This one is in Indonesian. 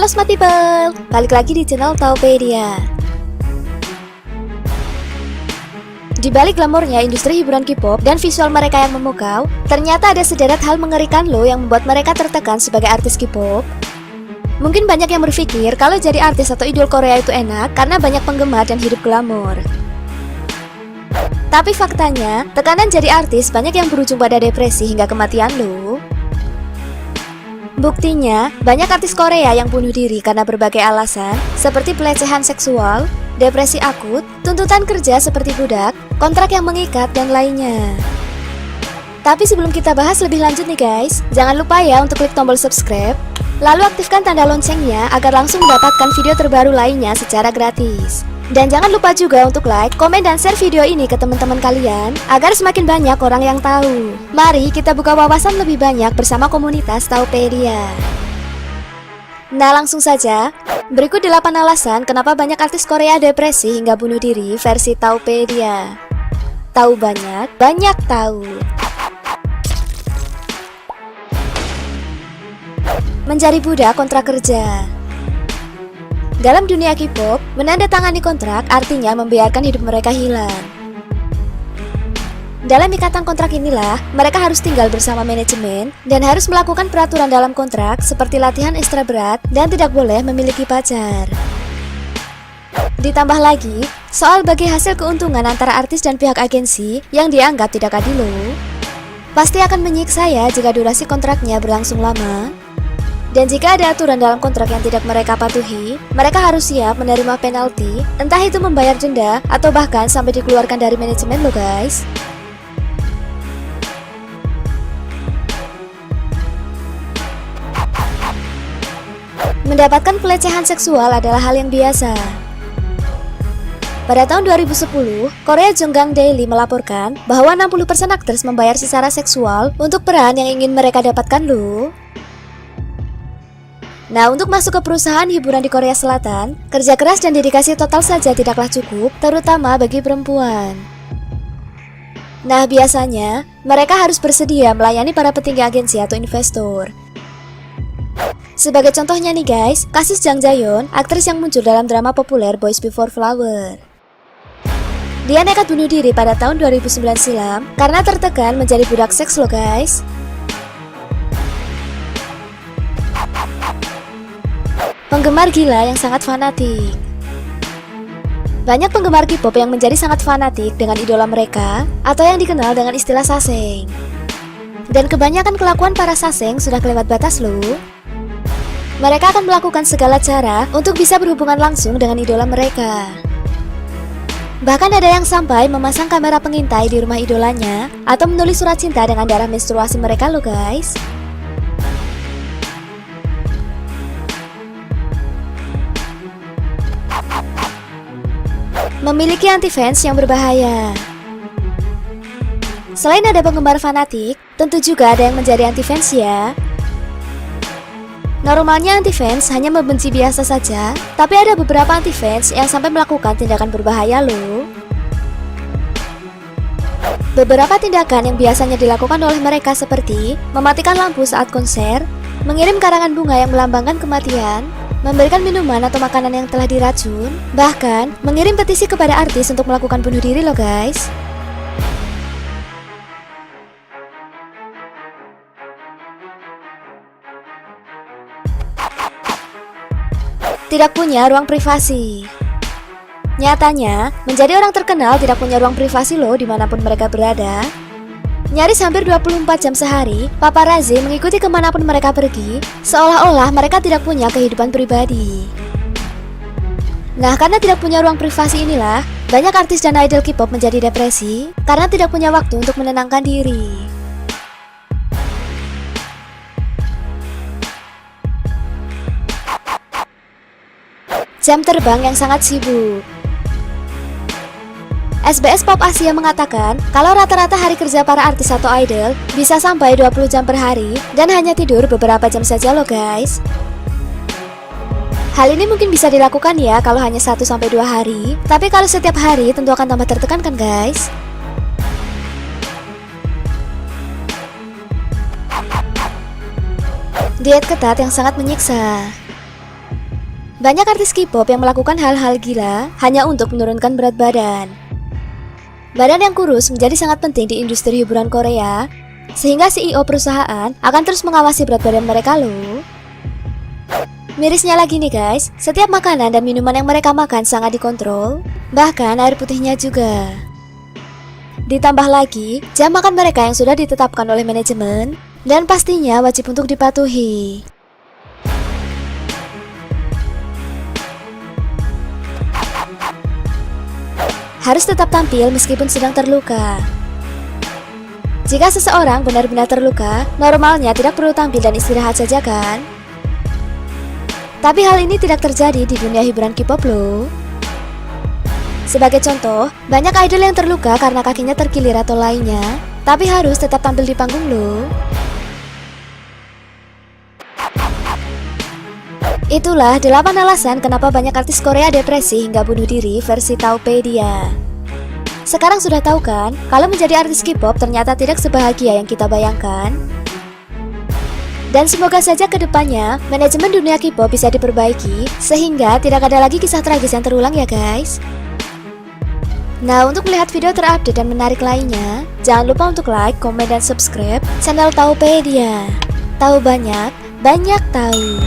Halo Smart People, balik lagi di channel Taupedia. Di balik glamornya industri hiburan K-pop dan visual mereka yang memukau, ternyata ada sederet hal mengerikan loh yang membuat mereka tertekan sebagai artis K-pop. Mungkin banyak yang berpikir kalau jadi artis atau idol Korea itu enak karena banyak penggemar dan hidup glamor. Tapi faktanya, tekanan jadi artis banyak yang berujung pada depresi hingga kematian loh. Buktinya, banyak artis Korea yang bunuh diri karena berbagai alasan, seperti pelecehan seksual, depresi akut, tuntutan kerja seperti budak, kontrak yang mengikat, dan lainnya. Tapi sebelum kita bahas lebih lanjut nih guys, jangan lupa ya untuk klik tombol subscribe, lalu aktifkan tanda loncengnya agar langsung mendapatkan video terbaru lainnya secara gratis. Dan jangan lupa juga untuk like, komen, dan share video ini ke teman-teman kalian agar semakin banyak orang yang tahu. Mari kita buka wawasan lebih banyak bersama komunitas Taupedia. Nah langsung saja, berikut 8 alasan kenapa banyak artis Korea depresi hingga bunuh diri versi Taupedia. Tahu banyak, banyak tahu. Menjadi budak kontrak kerja. Dalam dunia K-pop, menandatangani kontrak artinya membiarkan hidup mereka hilang. Dalam ikatan kontrak inilah, mereka harus tinggal bersama manajemen dan harus melakukan peraturan dalam kontrak seperti latihan ekstra berat dan tidak boleh memiliki pacar. Ditambah lagi, soal bagi hasil keuntungan antara artis dan pihak agensi yang dianggap tidak adil loh. Pasti akan menyiksa ya jika durasi kontraknya berlangsung lama. Dan jika ada aturan dalam kontrak yang tidak mereka patuhi, mereka harus siap menerima penalti, entah itu membayar denda atau bahkan sampai dikeluarkan dari manajemen loh guys. Mendapatkan pelecehan seksual adalah hal yang biasa. Pada tahun 2010, Korea Jonggang Daily melaporkan bahwa 60% aktris membayar secara seksual untuk peran yang ingin mereka dapatkan loh. Nah, untuk masuk ke perusahaan hiburan di Korea Selatan, kerja keras dan dedikasi total saja tidaklah cukup, terutama bagi perempuan. Nah, biasanya, mereka harus bersedia melayani para petinggi agensi atau investor. Sebagai contohnya nih guys, kasus Jang Jaehyun, aktris yang muncul dalam drama populer Boys Before Flower. Dia nekat bunuh diri pada tahun 2009 silam karena tertekan menjadi budak seks loh guys. Penggemar gila yang sangat fanatik. Banyak penggemar K-pop yang menjadi sangat fanatik dengan idola mereka atau yang dikenal dengan istilah saseng. Dan kebanyakan kelakuan para saseng sudah kelewat batas loh. Mereka akan melakukan segala cara untuk bisa berhubungan langsung dengan idola mereka. Bahkan ada yang sampai memasang kamera pengintai di rumah idolanya atau menulis surat cinta dengan darah menstruasi mereka loh guys. Memiliki anti-fans yang berbahaya. Selain ada penggemar fanatik, tentu juga ada yang menjadi anti-fans ya. Normalnya anti-fans hanya membenci biasa saja, tapi ada beberapa anti-fans yang sampai melakukan tindakan berbahaya loh. Beberapa tindakan yang biasanya dilakukan oleh mereka seperti mematikan lampu saat konser, mengirim karangan bunga yang melambangkan kematian, memberikan minuman atau makanan yang telah diracun, bahkan mengirim petisi kepada artis untuk melakukan bunuh diri loh guys. Tidak punya ruang privasi. Nyatanya, menjadi orang terkenal tidak punya ruang privasi loh dimanapun mereka berada. Nyaris hampir 24 jam sehari, paparazzi mengikuti kemanapun mereka pergi, seolah-olah mereka tidak punya kehidupan pribadi. Nah, karena tidak punya ruang privasi inilah, banyak artis dan idol K-pop menjadi depresi karena tidak punya waktu untuk menenangkan diri. Jam terbang yang sangat sibuk. SBS Pop Asia mengatakan kalau rata-rata hari kerja para artis atau idol bisa sampai 20 jam per hari dan hanya tidur beberapa jam saja loh guys. Hal ini mungkin bisa dilakukan ya kalau hanya 1-2 hari, tapi kalau setiap hari tentu akan tambah tertekan kan guys. Diet ketat yang sangat menyiksa. Banyak artis K-pop yang melakukan hal-hal gila hanya untuk menurunkan berat badan. Badan yang kurus menjadi sangat penting di industri hiburan Korea, sehingga CEO perusahaan akan terus mengawasi berat badan mereka loh. Mirisnya lagi nih guys, setiap makanan dan minuman yang mereka makan sangat dikontrol, bahkan air putihnya juga. Ditambah lagi, jam makan mereka yang sudah ditetapkan oleh manajemen, dan pastinya wajib untuk dipatuhi. Harus tetap tampil meskipun sedang terluka. Jika seseorang benar-benar terluka, normalnya tidak perlu tampil dan istirahat saja kan? Tapi hal ini tidak terjadi di dunia hiburan K-pop loh. Sebagai contoh, banyak idol yang terluka karena kakinya terkilir atau lainnya, tapi harus tetap tampil di panggung loh. Itulah 8 alasan kenapa banyak artis Korea depresi hingga bunuh diri versi Taupedia. Sekarang sudah tahu kan, kalau menjadi artis K-pop ternyata tidak sebahagia yang kita bayangkan? Dan semoga saja ke depannya, manajemen dunia K-pop bisa diperbaiki, sehingga tidak ada lagi kisah tragis yang terulang ya guys. Nah, untuk melihat video terupdate dan menarik lainnya, jangan lupa untuk like, komen, dan subscribe channel Taupedia. Tahu banyak, banyak tahu.